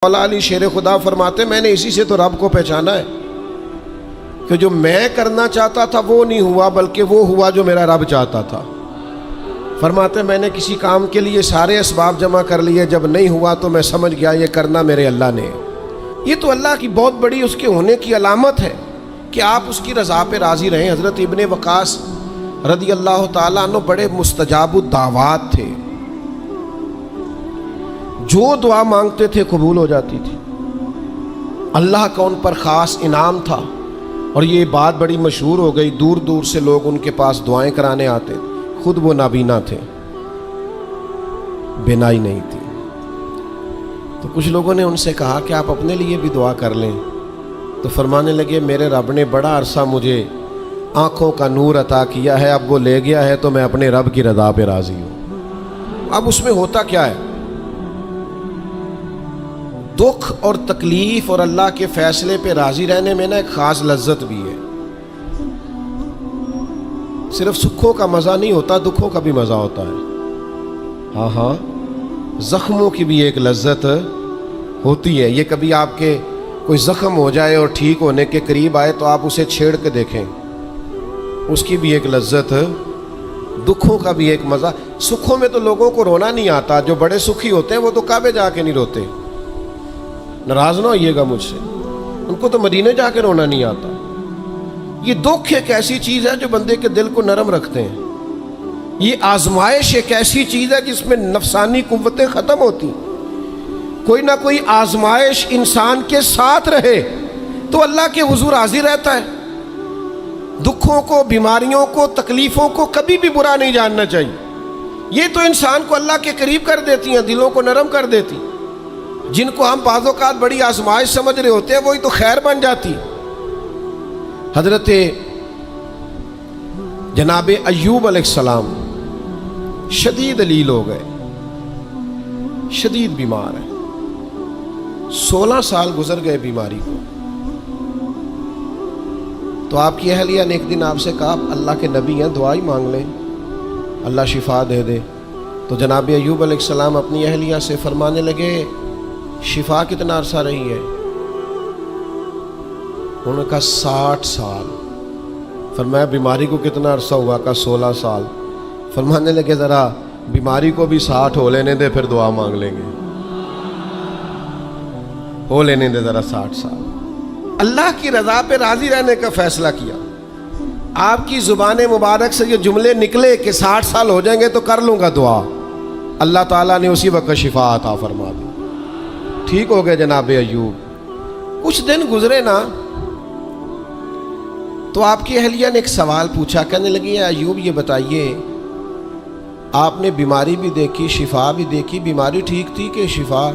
مولا علی شیر خدا فرماتے میں نے اسی سے تو رب کو پہچانا ہے کہ جو میں کرنا چاہتا تھا وہ نہیں ہوا بلکہ وہ ہوا جو میرا رب چاہتا تھا۔ فرماتے میں نے کسی کام کے لیے سارے اسباب جمع کر لیے، جب نہیں ہوا تو میں سمجھ گیا یہ کرنا میرے اللہ نے۔ یہ تو اللہ کی بہت بڑی اس کے ہونے کی علامت ہے کہ آپ اس کی رضا پہ راضی رہیں۔ حضرت ابن وقاص رضی اللہ تعالیٰ عنہ بڑے مستجاب الدعوات تھے، جو دعا مانگتے تھے قبول ہو جاتی تھی، اللہ کا ان پر خاص انعام تھا۔ اور یہ بات بڑی مشہور ہو گئی، دور دور سے لوگ ان کے پاس دعائیں کرانے آتے تھے۔ خود وہ نابینا تھے، بینائی نہیں تھی۔ تو کچھ لوگوں نے ان سے کہا کہ آپ اپنے لیے بھی دعا کر لیں، تو فرمانے لگے میرے رب نے بڑا عرصہ مجھے آنکھوں کا نور عطا کیا ہے، اب وہ لے گیا ہے تو میں اپنے رب کی رضا پہ راضی ہوں۔ اب اس میں ہوتا کیا ہے، دکھ اور تکلیف اور اللہ کے فیصلے پہ راضی رہنے میں نا ایک خاص لذت بھی ہے۔ صرف سکھوں کا مزہ نہیں ہوتا، دکھوں کا بھی مزہ ہوتا ہے۔ ہاں زخموں کی بھی ایک لذت ہوتی ہے۔ یہ کبھی آپ کے کوئی زخم ہو جائے اور ٹھیک ہونے کے قریب آئے تو آپ اسے چھیڑ کے دیکھیں، اس کی بھی ایک لذت، دکھوں کا بھی ایک مزہ۔ سکھوں میں تو لوگوں کو رونا نہیں آتا، جو بڑے سکھی ہوتے ہیں وہ تو کعبے جا کے نہیں روتے، ناراض نہ ہوئیے گا مجھ سے، ان کو تو مدینے جا کے رونا نہیں آتا۔ یہ دکھ ایک ایسی چیز ہے جو بندے کے دل کو نرم رکھتے ہیں۔ یہ آزمائش ایک ایسی چیز ہے جس میں نفسانی قوتیں ختم ہوتی۔ کوئی نہ کوئی آزمائش انسان کے ساتھ رہے تو اللہ کے حضور حاضر رہتا ہے۔ دکھوں کو، بیماریوں کو، تکلیفوں کو کبھی بھی برا نہیں جاننا چاہیے۔ یہ تو انسان کو اللہ کے قریب کر دیتی ہیں، دلوں کو نرم کر دیتی۔ جن کو ہم بعض اوقات بڑی آزمائش سمجھ رہے ہوتے ہیں وہی تو خیر بن جاتی۔ حضرت جناب ایوب علیہ السلام شدید علیل ہو گئے، شدید بیمار ہیں، 16 سال گزر گئے بیماری کو۔ تو آپ کی اہلیہ نے ایک دن آپ سے کہا اللہ کے نبی ہیں، دعا ہی مانگ لیں، اللہ شفا دے دے۔ تو جناب ایوب علیہ السلام اپنی اہلیہ سے فرمانے لگے شفا کتنا عرصہ رہی ہے؟ انہوں نے کہا 60 سال۔ فرمایا بیماری کو کتنا عرصہ ہوا؟ کہا 16 سال۔ فرمانے لگے ذرا بیماری کو بھی 60 ہو لینے دے، پھر دعا مانگ لیں گے، ہو لینے دے ذرا 60 سال۔ اللہ کی رضا پہ راضی رہنے کا فیصلہ کیا۔ آپ کی زبان مبارک سے یہ جملے نکلے کہ 60 سال ہو جائیں گے تو کر لوں گا دعا، اللہ تعالیٰ نے اسی وقت شفا عطا فرما دی، ٹھیک ہو گئے جناب ایوب۔ کچھ دن گزرے نا تو آپ کی اہلیہ نے ایک سوال پوچھا، کہنے لگی ایوب یہ بتائیے آپ نے بیماری بھی دیکھی، شفا بھی دیکھی، بیماری ٹھیک تھی کہ شفا؟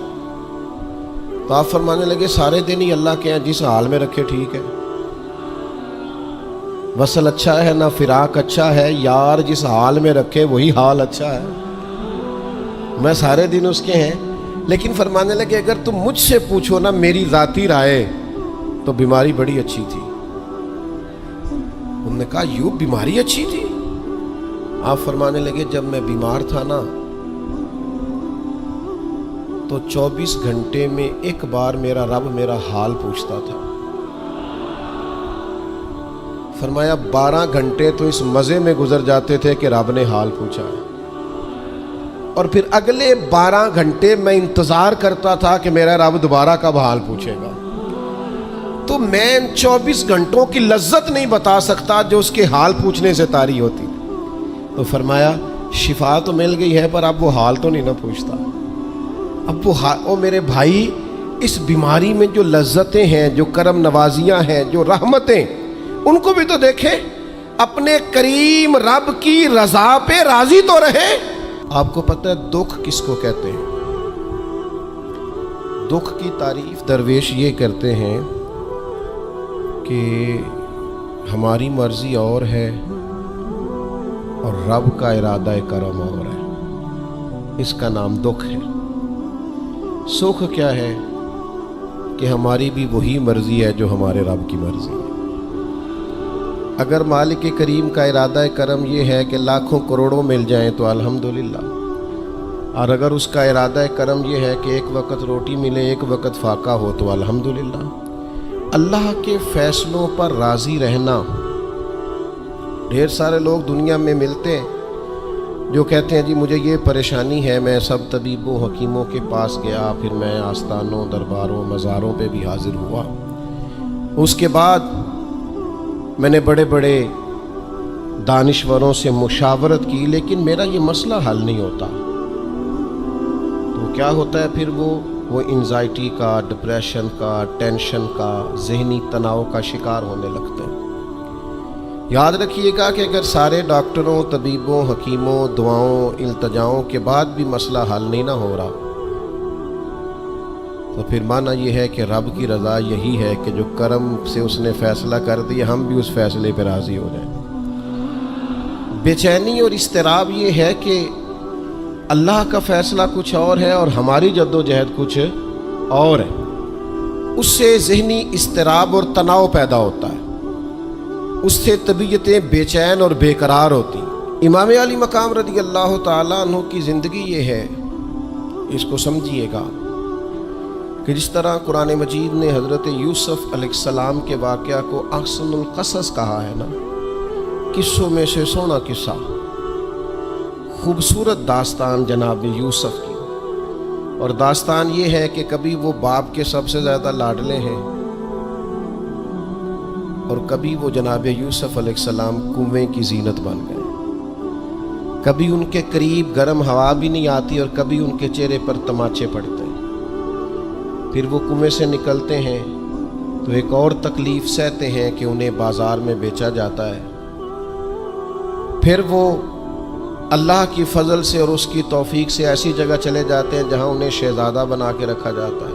تو آپ فرمانے لگے سارے دن ہی اللہ کے ہیں، جس حال میں رکھے ٹھیک ہے۔ وصل اچھا ہے نہ فراق اچھا ہے، یار جس حال میں رکھے وہی حال اچھا ہے، میں سارے دن اس کے ہیں۔ لیکن فرمانے لگے اگر تم مجھ سے پوچھو نا میری ذاتی رائے تو بیماری بڑی اچھی تھی۔ انہوں نے کہا یوں بیماری اچھی تھی؟ آپ فرمانے لگے جب میں بیمار تھا نا تو 24 گھنٹے میں ایک بار میرا رب میرا حال پوچھتا تھا۔ فرمایا 12 گھنٹے تو اس مزے میں گزر جاتے تھے کہ رب نے حال پوچھا ہے، اور پھر اگلے 12 گھنٹے میں انتظار کرتا تھا کہ میرا رب دوبارہ کب حال پوچھے گا۔ تو میں ان 24 گھنٹوں کی لذت نہیں بتا سکتا جو اس کے حال پوچھنے سے طاری ہوتی۔ تو فرمایا شفا تو مل گئی ہے پر اب وہ حال تو نہیں نہ پوچھتا۔ اب وہ میرے بھائی اس بیماری میں جو لذتیں ہیں، جو کرم نوازیاں ہیں، جو رحمتیں، ان کو بھی تو دیکھیں۔ اپنے کریم رب کی رضا پہ راضی تو رہے۔ آپ کو پتہ ہے دکھ کس کو کہتے ہیں؟ دکھ کی تعریف درویش یہ کرتے ہیں کہ ہماری مرضی اور ہے اور رب کا ارادہ کرم اور ہے، اس کا نام دکھ ہے۔ سکھ کیا ہے کہ ہماری بھی وہی مرضی ہے جو ہمارے رب کی مرضی ہے۔ اگر مالک کریم کا ارادہ کرم یہ ہے کہ لاکھوں کروڑوں مل جائیں تو الحمدللہ، اور اگر اس کا ارادہ کرم یہ ہے کہ ایک وقت روٹی ملے ایک وقت فاقہ ہو تو الحمدللہ۔ اللہ کے فیصلوں پر راضی رہنا۔ ڈھیر سارے لوگ دنیا میں ملتے ہیں جو کہتے ہیں جی مجھے یہ پریشانی ہے، میں سب طبیبوں حکیموں کے پاس گیا، پھر میں آستانوں درباروں مزاروں پہ بھی حاضر ہوا، اس کے بعد میں نے بڑے بڑے دانشوروں سے مشاورت کی، لیکن میرا یہ مسئلہ حل نہیں ہوتا۔ تو کیا ہوتا ہے پھر وہ انزائٹی کا، ڈپریشن کا، ٹینشن کا، ذہنی تناؤ کا شکار ہونے لگتے ہیں۔ یاد رکھیے گا کہ اگر سارے ڈاکٹروں، طبیبوں، حکیموں، دعاؤں، التجاؤں کے بعد بھی مسئلہ حل نہیں نہ ہو رہا، تو پھر معنی یہ ہے کہ رب کی رضا یہی ہے کہ جو کرم سے اس نے فیصلہ کر دیا ہم بھی اس فیصلے پہ راضی ہو جائیں۔ بے چینی اور اضطراب یہ ہے کہ اللہ کا فیصلہ کچھ اور ہے اور ہماری جد و جہد کچھ اور ہے، اس سے ذہنی اضطراب اور تناؤ پیدا ہوتا ہے، اس سے طبیعتیں بے چین اور بے قرار ہوتی۔ امام علی مقام رضی اللہ تعالیٰ عنہ کی زندگی یہ ہے، اس کو سمجھیے گا کہ جس طرح قرآن مجید نے حضرت یوسف علیہ السلام کے واقعہ کو احسن القصص کہا ہے نا، قصوں میں سے سونا قصہ، خوبصورت داستان جناب یوسف کی، اور داستان یہ ہے کہ کبھی وہ باپ کے سب سے زیادہ لاڈلے ہیں اور کبھی وہ جناب یوسف علیہ السلام کنویں کی زینت بن گئے، کبھی ان کے قریب گرم ہوا بھی نہیں آتی اور کبھی ان کے چہرے پر تماچے پڑتے ہیں۔ پھر وہ کنویں سے نکلتے ہیں تو ایک اور تکلیف سہتے ہیں کہ انہیں بازار میں بیچا جاتا ہے، پھر وہ اللہ کی فضل سے اور اس کی توفیق سے ایسی جگہ چلے جاتے ہیں جہاں انہیں شہزادہ بنا کے رکھا جاتا ہے۔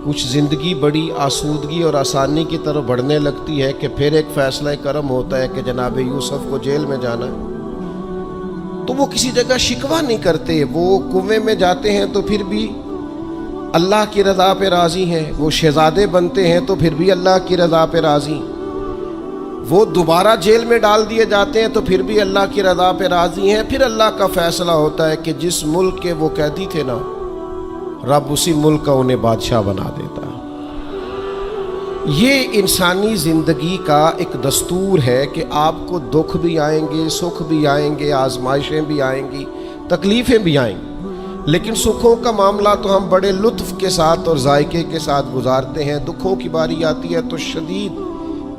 کچھ زندگی بڑی آسودگی اور آسانی کی طرف بڑھنے لگتی ہے کہ پھر ایک فیصلہ کرم ہوتا ہے کہ جناب یوسف کو جیل میں جانا ہے، تو وہ کسی جگہ شکوہ نہیں کرتے، وہ کنویں میں جاتے ہیں تو پھر بھی اللہ کی رضا پہ راضی ہیں، وہ شہزادے بنتے ہیں تو پھر بھی اللہ کی رضا پہ راضی، وہ دوبارہ جیل میں ڈال دیے جاتے ہیں تو پھر بھی اللہ کی رضا پہ راضی ہیں۔ پھر اللہ کا فیصلہ ہوتا ہے کہ جس ملک کے وہ قیدی تھے نا، رب اسی ملک کا انہیں بادشاہ بنا دیتا ہے۔ یہ انسانی زندگی کا ایک دستور ہے کہ آپ کو دکھ بھی آئیں گے، سکھ بھی آئیں گے، آزمائشیں بھی آئیں گی، تکلیفیں بھی آئیں گی، لیکن سکھوں کا معاملہ تو ہم بڑے لطف کے ساتھ اور ذائقے کے ساتھ گزارتے ہیں، دکھوں کی باری آتی ہے تو شدید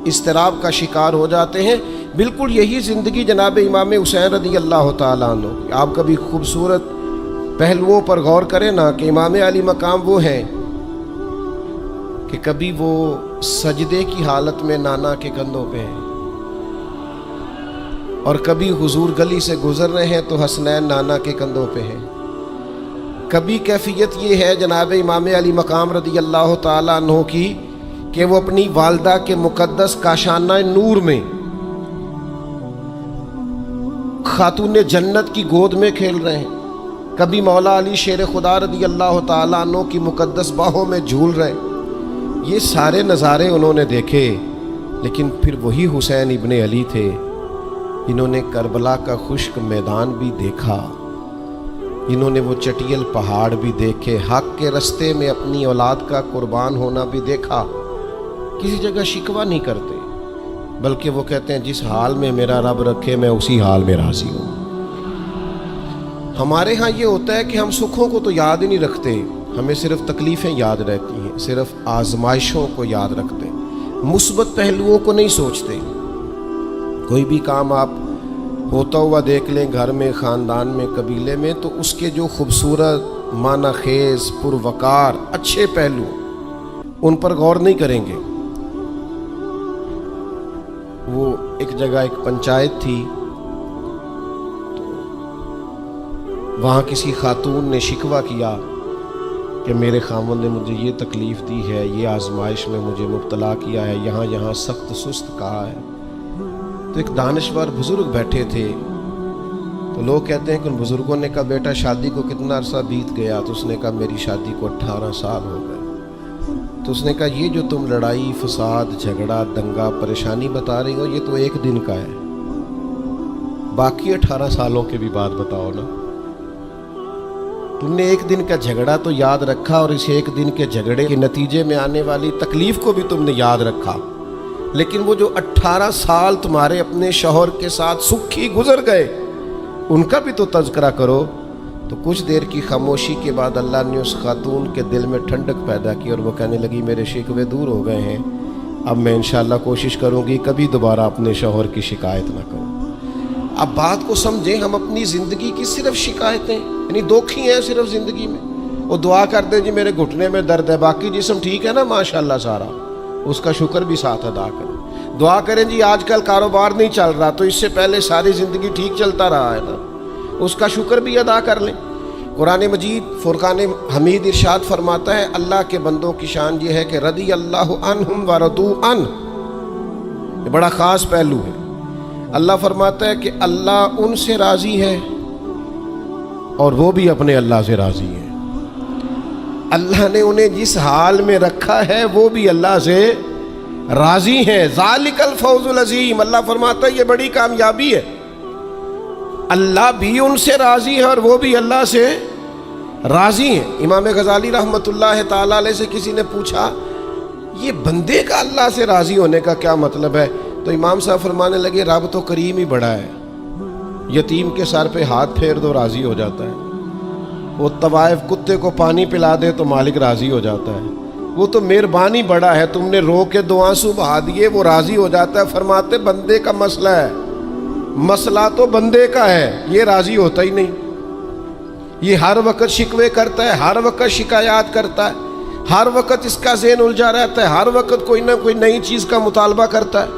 اضطراب کا شکار ہو جاتے ہیں۔ بالکل یہی زندگی جناب امام حسین رضی اللہ تعالیٰ عنہ، آپ کبھی خوبصورت پہلوؤں پر غور کریں نا کہ امام علی مقام وہ ہیں کہ کبھی وہ سجدے کی حالت میں نانا کے کندھوں پہ ہیں اور کبھی حضور گلی سے گزر رہے ہیں تو حسنین نانا کے کندھوں پہ ہیں۔ کبھی کیفیت یہ ہے جناب امام علی مقام رضی اللہ تعالیٰ عنہ کی کہ وہ اپنی والدہ کے مقدس کاشانہ نور میں خاتون جنت کی گود میں کھیل رہے ہیں، کبھی مولا علی شیر خدا رضی اللہ تعالیٰ عنہ کی مقدس باہوں میں جھول رہے ہیں۔ یہ سارے نظارے انہوں نے دیکھے، لیکن پھر وہی حسین ابن علی تھے جنہوں نے کربلا کا خشک میدان بھی دیکھا، جنہوں نے وہ چٹیل پہاڑ بھی دیکھے، حق کے رستے میں اپنی اولاد کا قربان ہونا بھی دیکھا۔ کسی جگہ شکوہ نہیں کرتے، بلکہ وہ کہتے ہیں جس حال میں میرا رب رکھے میں اسی حال میں راضی ہوں۔ ہمارے ہاں یہ ہوتا ہے کہ ہم سکھوں کو تو یاد ہی نہیں رکھتے، ہمیں صرف تکلیفیں یاد رہتی ہیں، صرف آزمائشوں کو یاد رکھتے ہیں، مثبت پہلوؤں کو نہیں سوچتے۔ کوئی بھی کام آپ ہوتا ہوا دیکھ لیں گھر میں، خاندان میں، قبیلے میں، تو اس کے جو خوبصورت، معنی خیز، پروقار، اچھے پہلو، ان پر غور نہیں کریں گے۔ وہ ایک جگہ ایک پنچایت تھی، تو وہاں کسی خاتون نے شکوہ کیا کہ میرے خاوند نے مجھے یہ تکلیف دی ہے، یہ آزمائش میں مجھے مبتلا کیا ہے، یہاں سخت سست کہا ہے۔ تو ایک دانشور بزرگ بیٹھے تھے، تو لوگ کہتے ہیں کہ ان بزرگوں نے کہا بیٹا شادی کو کتنا عرصہ بیت گیا؟ تو اس نے کہا میری شادی کو 18 سال ہو گئے۔ تو اس نے کہا یہ جو تم لڑائی، فساد، جھگڑا، دنگا، پریشانی بتا رہی ہو، یہ تو ایک دن کا ہے، باقی 18 سالوں کے بھی بات بتاؤ نا۔ تم نے ایک دن کا جھگڑا تو یاد رکھا اور اس ایک دن کے جھگڑے کے نتیجے میں آنے والی تکلیف کو بھی تم نے یاد رکھا، لیکن وہ جو 18 سال تمہارے اپنے شوہر کے ساتھ سکھی گزر گئے ان کا بھی تو تذکرہ کرو۔ تو کچھ دیر کی خاموشی کے بعد اللہ نے اس خاتون کے دل میں ٹھنڈک پیدا کی اور وہ کہنے لگی میرے شکوے دور ہو گئے ہیں، اب میں انشاءاللہ کوشش کروں گی کبھی دوبارہ اپنے شوہر کی شکایت نہ کروں۔ اب بات کو سمجھیں، ہم اپنی زندگی کی صرف شکایتیں یعنی دکھ ہی ہیں صرف زندگی میں، وہ دعا کر دیں جی میرے گھٹنے میں درد ہے، باقی جسم ٹھیک ہے نا ماشاءاللہ سارا، اس کا شکر بھی ساتھ ادا کریں۔ دعا کریں جی آج کل کاروبار نہیں چل رہا تو اس سے پہلے ساری زندگی ٹھیک چلتا رہا ہے نا، اس کا شکر بھی ادا کر لیں۔ قرآن مجید فرقان حمید ارشاد فرماتا ہے اللہ کے بندوں کی شان یہ ہے کہ رضی اللہ عنہم ورضوا عنہ، یہ بڑا خاص پہلو ہے۔ اللہ فرماتا ہے کہ اللہ ان سے راضی ہے اور وہ بھی اپنے اللہ سے راضی ہے۔ اللہ نے انہیں جس حال میں رکھا ہے وہ بھی اللہ سے راضی ہیں۔ ذالک الفوز العظیم، اللہ فرماتا ہے یہ بڑی کامیابی ہے، اللہ بھی ان سے راضی ہے اور وہ بھی اللہ سے راضی ہیں۔ امام غزالی رحمۃ اللہ تعالی علیہ سے کسی نے پوچھا یہ بندے کا اللہ سے راضی ہونے کا کیا مطلب ہے؟ تو امام صاحب فرمانے لگے رب تو کریم ہی بڑا ہے، یتیم کے سر پہ ہاتھ پھیر دو راضی ہو جاتا ہے، وہ طوائف کتے کو پانی پلا دے تو مالک راضی ہو جاتا ہے، وہ تو مہربانی بڑا ہے، تم نے رو کے 2 آنسو بہا دیے وہ راضی ہو جاتا ہے۔ فرماتے بندے کا مسئلہ ہے، مسئلہ تو بندے کا ہے، یہ راضی ہوتا ہی نہیں، یہ ہر وقت شکوے کرتا ہے، ہر وقت شکایات کرتا ہے، ہر وقت اس کا ذہن الجھا رہتا ہے، ہر وقت کوئی نہ کوئی نئی چیز کا مطالبہ کرتا ہے۔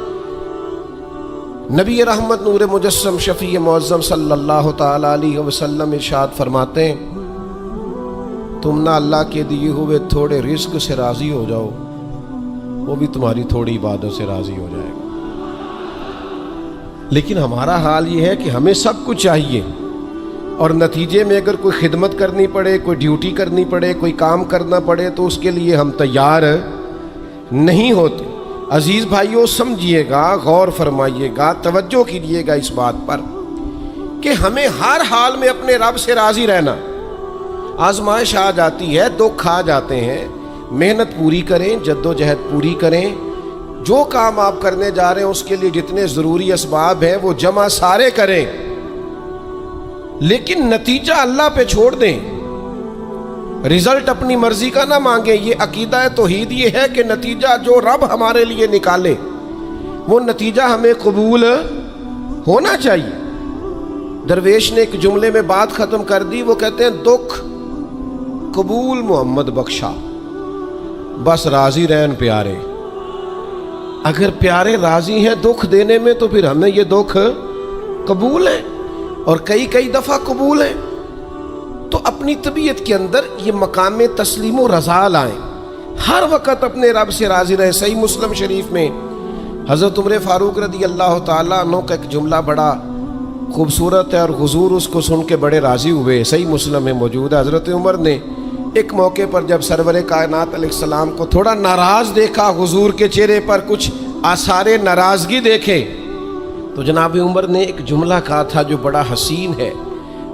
نبی رحمت نور مجسم شفیع معظم صلی اللہ تعالی علیہ وسلم ارشاد فرماتے ہیں تم نہ اللہ کے دیے ہوئے تھوڑے رزق سے راضی ہو جاؤ، وہ بھی تمہاری تھوڑی عبادت سے راضی ہو جائے گا۔ لیکن ہمارا حال یہ ہے کہ ہمیں سب کچھ چاہیے اور نتیجے میں اگر کوئی خدمت کرنی پڑے، کوئی ڈیوٹی کرنی پڑے، کوئی کام کرنا پڑے تو اس کے لیے ہم تیار نہیں ہوتے۔ عزیز بھائیوں سمجھیے گا، غور فرمائیے گا، توجہ کیجیے گا اس بات پر کہ ہمیں ہر حال میں اپنے رب سے راضی رہنا۔ آزمائش آ جاتی ہے، دکھ آ جاتے ہیں، محنت پوری کریں، جد و جہد پوری کریں، جو کام آپ کرنے جا رہے ہیں اس کے لیے جتنے ضروری اسباب ہیں وہ جمع سارے کریں، لیکن نتیجہ اللہ پہ چھوڑ دیں، رزلٹ اپنی مرضی کا نہ مانگیں۔ یہ عقیدہ توحید یہ ہے کہ نتیجہ جو رب ہمارے لیے نکالے وہ نتیجہ ہمیں قبول ہونا چاہیے۔ درویش نے ایک جملے میں بات ختم کر دی، وہ کہتے ہیں دکھ قبول محمد بخشا، بس راضی رہن پیارے۔ اگر پیارے راضی ہیں دکھ دینے میں تو پھر ہمیں یہ دکھ قبول ہے اور کئی دفعہ قبول ہے۔ تو اپنی طبیعت کے اندر یہ مقام تسلیم و رضا لائیں، ہر وقت اپنے رب سے راضی رہے۔ صحیح مسلم شریف میں حضرت عمر فاروق رضی اللہ تعالیٰ عنہ کا ایک جملہ بڑا خوبصورت ہے اور حضور اس کو سن کے بڑے راضی ہوئے، صحیح مسلم میں موجود ہے۔ حضرت عمر نے ایک موقع پر جب سرور کائنات علیہ السلام کو تھوڑا ناراض دیکھا، حضور کے چہرے پر کچھ آثار ناراضگی دیکھے، تو جناب عمر نے ایک جملہ کہا تھا جو بڑا حسین ہے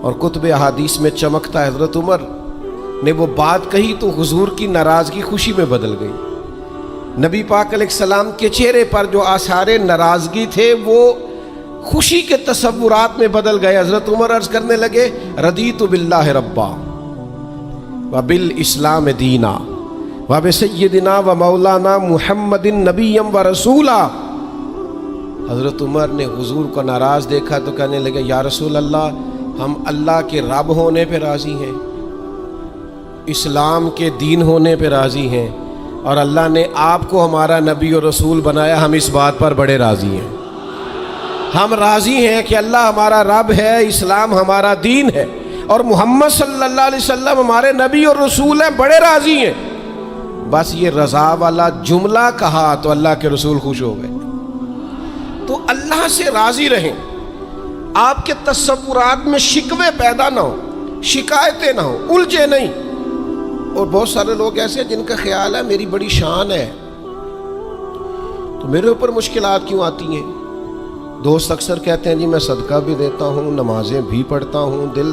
اور کتب احادیث میں چمکتا ہے۔ حضرت عمر نے وہ بات کہی تو حضور کی ناراضگی خوشی میں بدل گئی، نبی پاک علیہ السلام کے چہرے پر جو آثار ناراضگی تھے وہ خوشی کے تصورات میں بدل گئے۔ حضرت عمر عرض کرنے لگے رضیت باللہ ربا وبالاسلام دینا وبسیدنا ومولانا محمد نبی و رسولا۔ حضرت عمر نے حضور کو ناراض دیکھا تو کہنے لگے یا رسول اللہ ہم اللہ کے رب ہونے پہ راضی ہیں، اسلام کے دین ہونے پہ راضی ہیں، اور اللہ نے آپ کو ہمارا نبی اور رسول بنایا، ہم اس بات پر بڑے راضی ہیں۔ ہم راضی ہیں کہ اللہ ہمارا رب ہے، اسلام ہمارا دین ہے، اور محمد صلی اللہ علیہ وسلم ہمارے نبی اور رسول ہیں، بڑے راضی ہیں۔ بس یہ رضا والا جملہ کہا تو اللہ کے رسول خوش ہو گئے۔ تو اللہ سے راضی رہیں، آپ کے تصورات میں شکوے پیدا نہ ہو، شکایتیں نہ ہو، الجھے نہیں۔ اور بہت سارے لوگ ایسے ہیں جن کا خیال ہے میری بڑی شان ہے تو میرے اوپر مشکلات کیوں آتی ہیں۔ دوست اکثر کہتے ہیں جی میں صدقہ بھی دیتا ہوں، نمازیں بھی پڑھتا ہوں، دل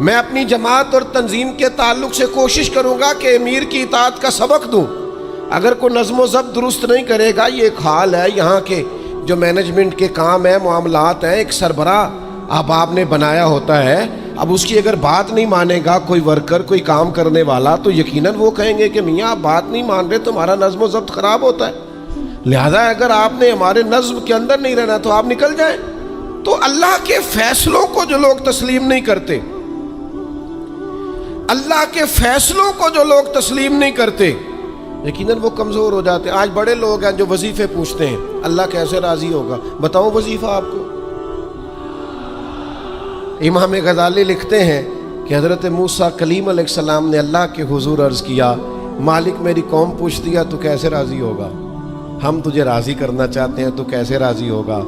میں اپنی جماعت اور تنظیم کے تعلق سے کوشش کروں گا کہ امیر کی اطاعت کا سبق دوں. اگر کوئی نظم و ضبط درست نہیں کرے گا، یہ ایک حال ہے یہاں کے جو مینجمنٹ کے کام ہیں، معاملات ہیں، ایک سربراہ آپ نے بنایا ہوتا ہے، اب اس کی اگر بات نہیں مانے گا کوئی ورکر، کوئی کام کرنے والا، تو یقیناً وہ کہیں گے کہ میاں آپ بات نہیں مان رہے، تمہارا نظم و ضبط خراب ہوتا ہے. لہذا اگر آپ نے ہمارے نظم کے اندر نہیں رہنا تو آپ نکل جائیں. تو اللہ کے فیصلوں کو جو لوگ تسلیم نہیں کرتے، اللہ کے فیصلوں کو جو لوگ تسلیم نہیں کرتے، یقیناً وہ کمزور ہو جاتے ہیں. آج بڑے لوگ ہیں جو وظیفے پوچھتے ہیں، اللہ کیسے راضی ہوگا؟ بتاؤں وظیفہ آپ کو. امام غزالی لکھتے ہیں کہ حضرت موسیٰ کلیم علیہ السلام نے اللہ کے حضور عرض کیا، مالک میری قوم پوچھتی ہے تو کیسے راضی ہوگا؟ ہم تجھے راضی کرنا چاہتے ہیں تو کیسے راضی ہوگا؟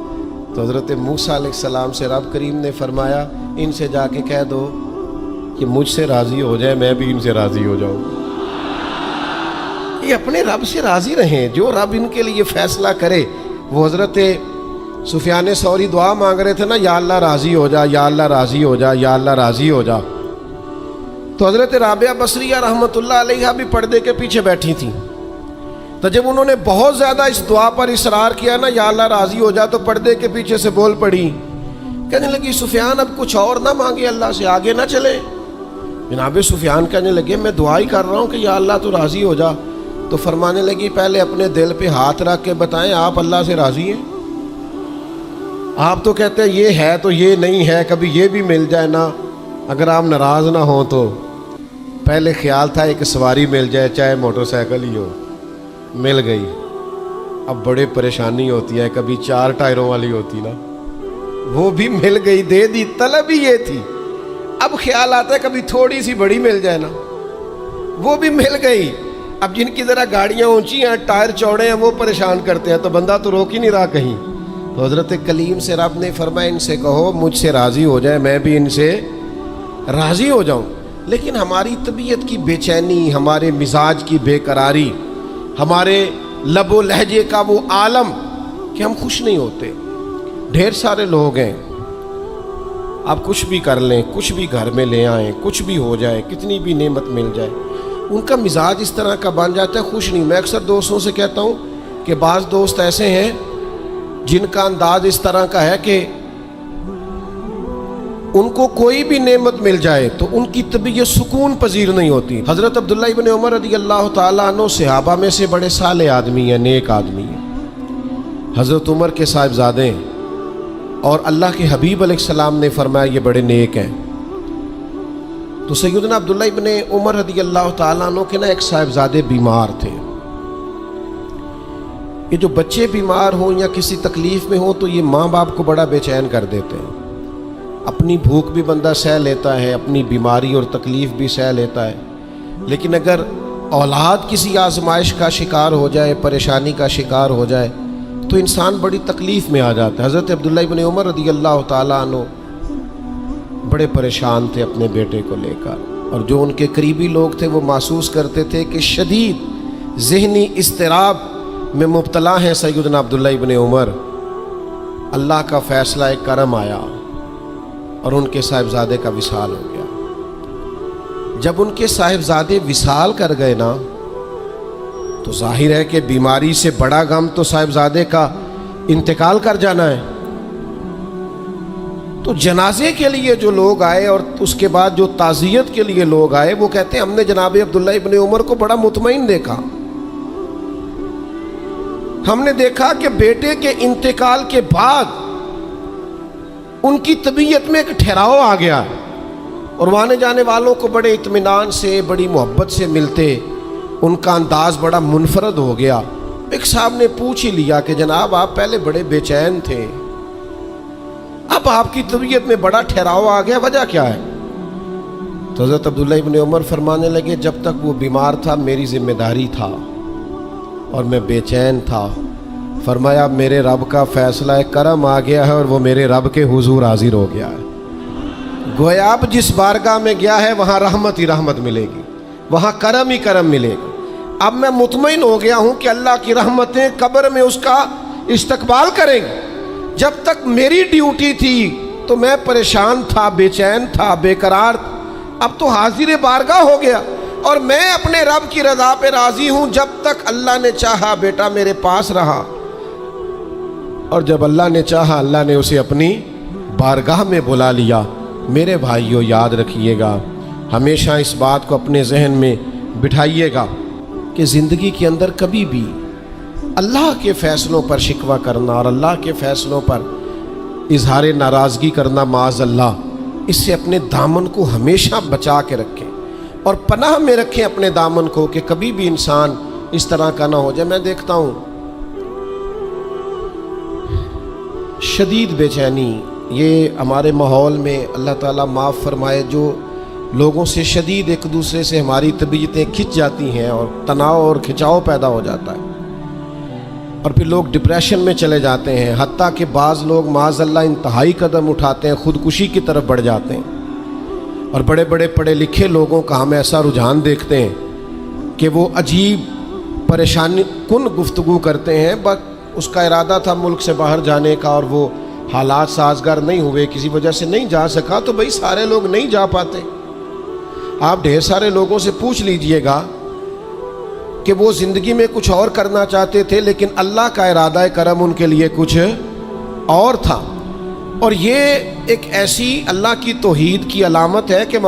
تو حضرت موسیٰ علیہ السلام سے رب کریم نے فرمایا، ان سے جا کے کہہ دو کہ مجھ سے راضی ہو جائے، میں بھی ان سے راضی ہو جاؤں. یہ اپنے رب سے راضی رہیں، جو رب ان کے لیے فیصلہ کرے. وہ حضرت سفیان ثوری دعا مانگ رہے تھے نا، یا اللہ راضی ہو جا، یا اللہ راضی ہو جا، یا اللہ راضی ہو جا. تو حضرت رابعہ بصریہ رحمۃ اللہ علیہا بھی پردے کے پیچھے بیٹھی تھیں. تو جب انہوں نے بہت زیادہ اس دعا پر اصرار کیا نا، یا اللہ راضی ہو جا، تو پردے کے پیچھے سے بول پڑی، کہنے لگی سفیان اب کچھ اور نہ مانگے، اللہ سے آگے نہ چلے. جناب سفیان کہنے لگے میں دعا ہی کر رہا ہوں کہ یا اللہ تو راضی ہو جا. تو فرمانے لگی پہلے اپنے دل پہ ہاتھ رکھ کے بتائیں آپ اللہ سے راضی ہیں؟ آپ تو کہتے ہیں یہ ہے تو یہ نہیں ہے، کبھی یہ بھی مل جائے نا. اگر آپ ناراض نہ ہوں تو پہلے خیال تھا ایک سواری مل جائے، چاہے موٹر سائیکل ہی ہو، مل گئی. اب بڑے پریشانی ہوتی ہے، کبھی 4 ٹائروں والی ہوتی نا، وہ بھی مل گئی، دے دی، طلب ہی یہ تھی. اب خیال آتا ہے کبھی تھوڑی سی بڑی مل جائے نا، وہ بھی مل گئی. اب جن کی ذرا گاڑیاں اونچی ہیں، ٹائر چوڑے ہیں، وہ پریشان کرتے ہیں، تو بندہ تو روک ہی نہیں رہا کہیں. تو حضرت کلیم سے رب نے فرمایا ان سے کہو مجھ سے راضی ہو جائے، میں بھی ان سے راضی ہو جاؤں. لیکن ہماری طبیعت کی بے چینی، ہمارے مزاج کی بے قراری، ہمارے لب و لہجے کا وہ عالم کہ ہم خوش نہیں ہوتے. ڈھیر سارے لوگ ہیں، آپ کچھ بھی کر لیں، کچھ بھی گھر میں لے آئیں، کچھ بھی ہو جائے، کتنی بھی نعمت مل جائے، ان کا مزاج اس طرح کا بن جاتا ہے، خوش نہیں. میں اکثر دوستوں سے کہتا ہوں کہ بعض دوست ایسے ہیں جن کا انداز اس طرح کا ہے کہ ان کو کوئی بھی نعمت مل جائے تو ان کی طبیعت سکون پذیر نہیں ہوتی. حضرت عبداللہ ابن عمر رضی اللہ تعالیٰ عنہ صحابہ میں سے بڑے صالح آدمی ہیں، نیک آدمی ہیں. حضرت عمر کے صاحبزادے ہیں اور اللہ کے حبیب علیہ السلام نے فرمایا یہ بڑے نیک ہیں. تو سیدنا عبداللہ ابن عمر رضی اللہ تعالیٰ عنہ کے نا ایک صاحبزادے بیمار تھے. یہ جو بچے بیمار ہوں یا کسی تکلیف میں ہوں تو یہ ماں باپ کو بڑا بے چین کر دیتے ہیں. اپنی بھوک بھی بندہ سہ لیتا ہے، اپنی بیماری اور تکلیف بھی سہ لیتا ہے، لیکن اگر اولاد کسی آزمائش کا شکار ہو جائے، پریشانی کا شکار ہو جائے تو انسان بڑی تکلیف میں آ جاتا ہے. حضرت عبداللہ ابن عمر رضی اللہ تعالیٰ عنہ بڑے پریشان تھے اپنے بیٹے کو لے کر، اور جو ان کے قریبی لوگ تھے وہ محسوس کرتے تھے کہ شدید ذہنی اضطراب میں مبتلا ہیں سیدنا عبداللہ ابن عمر. اللہ کا فیصلہ ایک کرم آیا اور ان کے صاحبزادے کا وصال ہو گیا. جب ان کے صاحبزادے وصال کر گئے نا تو ظاہر ہے کہ بیماری سے بڑا غم تو صاحبزادے کا انتقال کر جانا ہے. تو جنازے کے لیے جو لوگ آئے اور اس کے بعد جو تعزیت کے لیے لوگ آئے وہ کہتے ہیں ہم نے جناب عبداللہ ابن عمر کو بڑا مطمئن دیکھا. ہم نے دیکھا کہ بیٹے کے انتقال کے بعد ان کی طبیعت میں ایک ٹھہراؤ آ گیا اور آنے جانے والوں کو بڑے اطمینان سے، بڑی محبت سے ملتے، ان کا انداز بڑا منفرد ہو گیا. ایک صاحب نے پوچھ ہی لیا کہ جناب آپ پہلے بڑے بے چین تھے، اب آپ کی طبیعت میں بڑا ٹھہراؤ آ گیا، وجہ کیا ہے؟ تو حضرت عبداللہ ابن عمر فرمانے لگے جب تک وہ بیمار تھا میری ذمہ داری تھا اور میں بے چین تھا. فرمایا میرے رب کا فیصلہ کرم آ گیا ہے اور وہ میرے رب کے حضور حاضر ہو گیا ہے. گویا اب جس بارگاہ میں گیا ہے وہاں رحمت ہی رحمت ملے گی، وہاں کرم ہی کرم ملے گا. اب میں مطمئن ہو گیا ہوں کہ اللہ کی رحمتیں قبر میں اس کا استقبال کریں گی. جب تک میری ڈیوٹی تھی تو میں پریشان تھا، بے چین تھا، بے قرار اب تو حاضر بارگاہ ہو گیا اور میں اپنے رب کی رضا پہ راضی ہوں. جب تک اللہ نے چاہا بیٹا میرے پاس رہا، اور جب اللہ نے چاہا اللہ نے اسے اپنی بارگاہ میں بلا لیا. میرے بھائیو یاد رکھیے گا، ہمیشہ اس بات کو اپنے ذہن میں بٹھائیے گا کہ زندگی کے اندر کبھی بھی اللہ کے فیصلوں پر شکوہ کرنا اور اللہ کے فیصلوں پر اظہار ناراضگی کرنا معاذ اللہ، اس سے اپنے دامن کو ہمیشہ بچا کے رکھیں اور پناہ میں رکھیں اپنے دامن کو کہ کبھی بھی انسان اس طرح کا نہ ہو جائے. میں دیکھتا ہوں شدید بے چینی یہ ہمارے ماحول میں، اللہ تعالیٰ معاف فرمائے، جو لوگوں سے شدید ایک دوسرے سے ہماری طبیعتیں کھنچ جاتی ہیں اور تناؤ اور کھنچاؤ پیدا ہو جاتا ہے، اور پھر لوگ ڈپریشن میں چلے جاتے ہیں. حتیٰ کہ بعض لوگ معاذ اللہ انتہائی قدم اٹھاتے ہیں، خودکشی کی طرف بڑھ جاتے ہیں. اور بڑے بڑے پڑھے لکھے لوگوں کا ہم ایسا رجحان دیکھتے ہیں کہ وہ عجیب پریشانی کن گفتگو کرتے ہیں، بس اس کا ارادہ تھا ملک سے باہر جانے کا اور وہ حالات سازگار نہیں ہوئے، کسی وجہ سے نہیں جا سکا. تو بھائی سارے لوگ نہیں جا پاتے. آپ ڈھیر سارے لوگوں سے پوچھ لیجئے گا کہ وہ زندگی میں کچھ اور کرنا چاہتے تھے لیکن اللہ کا ارادہ کرم ان کے لیے کچھ اور تھا. اور یہ ایک ایسی اللہ کی توحید کی علامت ہے کہ